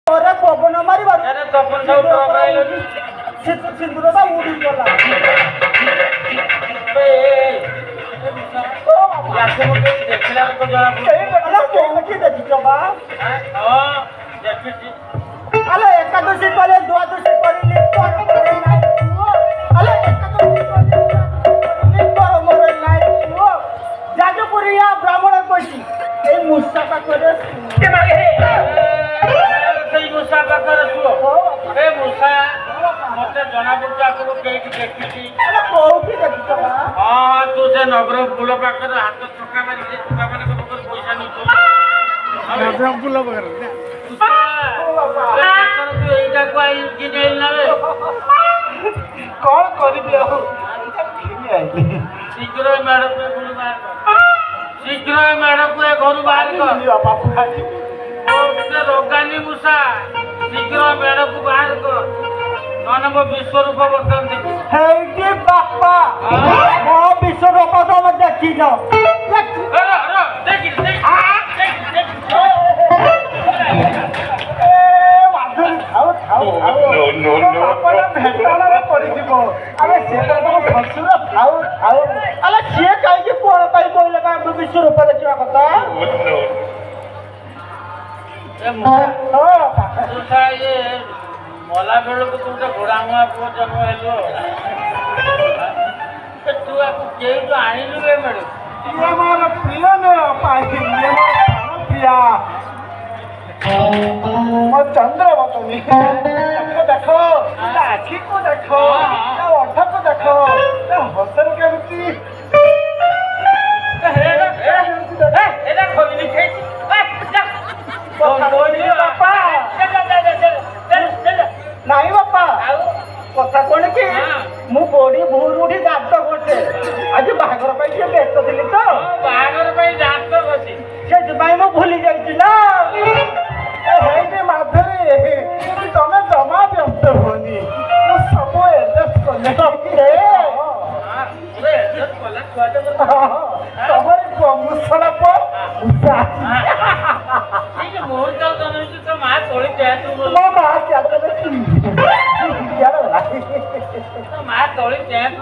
अरे पवन मारी बार अरे तपन सब ट्रबाइल सिंदूरटा उडी गला यासे मते देखला तो जरा अरे कोण की देखियो बा हां देखिছি अरे एकादशी करे द्वादशी करे पर नाही अरे एकादशी करे पर मोर नाही जाजपुरिया ब्राह्मण कोची ए मुसा का करे के मागे ସେଇ ମୂଷା ପାଖରେ ଶୁଅ ଏ ମୂଷା ମତେ ଜଣା ପଡୁଛି ଆଗରୁ କେଇଠି ଦେଖିଛି अरे कोठी देखियो बा ହଁ ତୁ ସେ ନଗର ପୁଲ ପାଖରେ ହାତ ଛକା ମାରି ସେ ଛୁଆମାନଙ୍କ ପାଖରୁ ପଇସା ନେଇଛୁ ନବରଙ୍ଗ ପୁଲ ପାଖରେ ତୁ ଏଇଟାକୁ ଆଇକି ନେଇ ନେବେ କଣ କରିବି ଆଉ ଘିନି ଆଇଲି ଶୀଘ୍ର ଏ ମେଢ଼କୁ ଏ ଘରୁ ବାହାର କର ଶୀଘ୍ର ଏ ମେଢ଼କୁ ଏ ଘରୁ ବାହାର କର ବାପୁ ଖାଲି ସେ ରୋଗାନୀ ମୂଷା ଶୀଘ୍ର ମେଢ଼କୁ ବାହାର କର ନହେଲେ ମୋ ବିଶ୍ୱରୂପ ବର୍ତ୍ତମାନ ଦେଖିବ ହେଇଟି ବାପା ମୋ ବିଶ୍ୱରୂପ ତମେ ଦେଖିନ ସିଏ କାହିଁକି ପୁଅ ପାଇଁ କହିଲେ ବିଶ୍ୱରୂପ ଦେଖିବା କଥା ମଲା ବେଳକୁ ତୁ ଗୋଟେ ଘୋଡ଼ା ମୁହାଁ ପୁଅ ଜନ୍ମ ହେଲୁ ତୁ ଆକୁ କେଉଁଠୁ ଆଣିଲୁ ରେ ମେଢ଼ ମୋର ପ୍ରିୟ ପ୍ରିୟା ମୋ ଚନ୍ଦ୍ରବତନୀ ଦେଖ ଆଖିକୁ ଦେଖ ଅଠକୁ ଦେଖ ହସନ କେମିତି ନାଇଁ ବାପା କଥା କଣ କି ମୁଁ ବଡି ଭୋରୁ ଉଠି ଦାନ୍ତ ଘଟେ ଆଜି ବାହାଘର ପାଇଁ ଟିକେ ବ୍ୟସ୍ତ ଥିଲି ତ ବାହାଘର ପାଇଁ ଦାନ୍ତ ଘଷି ସେଥିପାଇଁ ମୁଁ ଭୁଲି ଯାଇଛି ନା ହେଇନି ମାଧୁରୀ ତମେ ଜମା ବ୍ୟସ୍ତ ହୁଅନି ମୁଁ ସବୁ ଏଡଜଷ୍ଟ କଲେ ତମର ମୂଷଳ ମୋ ମା ତଳି ଟେଣ୍ଟ ମୋ ମା ଚାଲେ ମା ତଳି ଟେଣ୍ଟ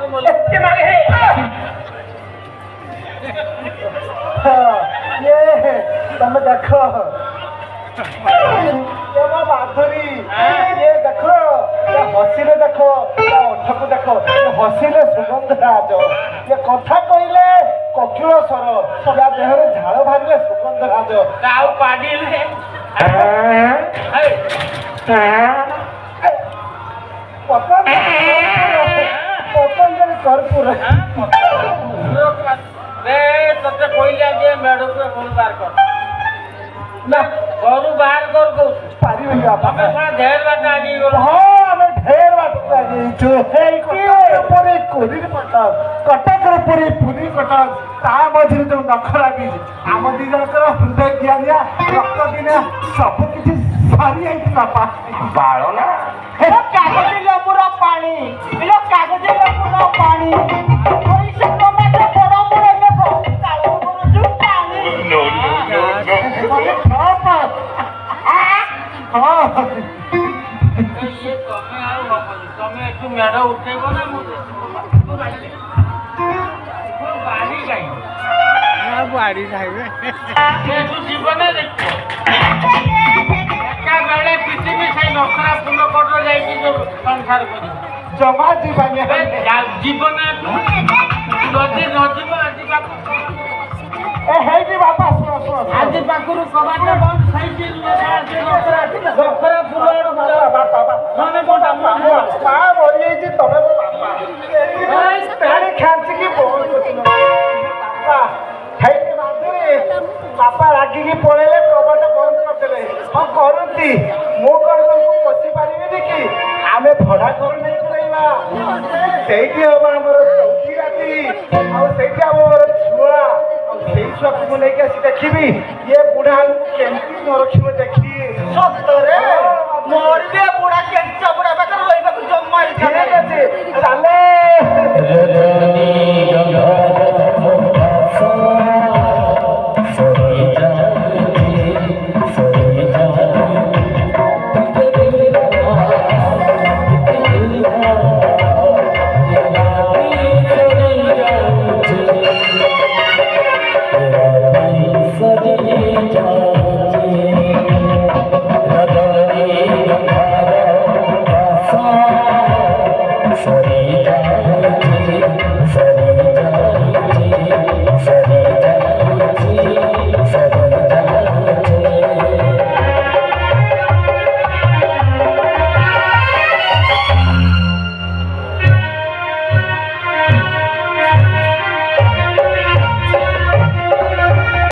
ତମେ ଦେଖ ମାଧୁରୀ ଇଏ ଦେଖ ହସିଲେ ଦେଖ ଓଠକୁ ଦେଖ ହସିଲେ ସୁଗନ୍ଧ ରାଜ ଇଏ କଥା କହିଲେ କକିଳ ସ୍ୱର ୟା ଦେହରେ ଝାଳ ବାହାରିଲେ ସୁଗନ୍ଧ ରାଜ ଆଉ ପାଡ଼ିଲେ ପତଞ୍ଜଳି କର୍ପୂର ତତେ କହିଲେ ଯେ ମେଢ଼କୁ ଘରୁ ବାହାର କର ନା ଘରୁ ବାହାର କର କହୁଛୁ ପାରିବି ବାପା ତମେ କଣ ଢେର ବାଟ ଆଗେଇ ଗଲ ହଁ ଆମେ ଢେର ବାଟ ଆଗେଇଛୁ ପୁରୀ କୋରିର କଟକର ପୁରୀ କଟକ ତା ମଝିରେ ଯୋଉ ନଖ ଲାଗିଛି ଆମ ଦି ଜଣଙ୍କର ହୃଦୟ ଦିଆ ରକ୍ତ ଦିନ ସବୁ କିଛି ସରି ଯାଇଛି ବାପା ବାଳ ନା କାଗଜ ଲେମ୍ବୁର ପାଣି କାଗଜ ଲେମ୍ବୁର ପାଣି ପଇସା ଟମାଟୋ ବଡ଼ ବଡ଼ ଲେମ୍ବୁ ତାଳ କରୁଛୁ ତମେ ଏଠୁ ମେଢ଼ ଉଠେଇବ ନା ମୁଁ ବାଡ଼ି ଯାଇ ବାଡ଼ି ଖାଇବେ ଏଠୁ ଯିବ ନା ଦେଖିବ ଏକା ବେଳେ ପୃଥିବୀ ସେଇ ନଖରା ଫୁଲ କଟର ଯାଇକି ଯୋଉ ସଂସାର କରିବ ଜମା ଯିବାନି ଯିବ ନା ଯଦି ନ ଯିବ ଆଜି ପାଖରୁ ହେଇନି ବାପା ଶୁଣ ଆଜି ପାଖରୁ କବାଟ ବନ୍ଦ ସାଇକେଲ ନଖରା ଫୁଲ ମା ମରିଯାଇଛି ତମେ ମୋ ବାପା ଖାଞ୍ଚିକି ବାପା ହେଇନି ମାଧୁରୀ ବାପା ରାଗିକି ପଳେଇଲେ କବାଟ ବନ୍ଦ କରିଦେଲେ ହଁ କରନ୍ତି ମୁଁ କଣ ତମକୁ ପଶି ପାରିବିନି କି ଆମେ ଭଡା ଘର ନେଇକି ରହିବା ସେଇଠି ହବ ଆମର ଚୌକି ରାତି ଆଉ ସେଇଠି ଆମର ଛୁଆ ଆଉ ସେଇ ଛୁଆକୁ ମୁଁ ନେଇକି ଆସି ଦେଖିବି ଇଏ ବୁଢା କେମିତି ନ ରଖିବ ଦେଖି ସତରେ ମରିଲେ ବୁଢା କେଞ୍ଚା ବୁଢା ପାଖରେ ରହିବାକୁ ଜମା ଇଚ୍ଛା ଅଛି ଚାଲେ जाऊची सरी जाऊची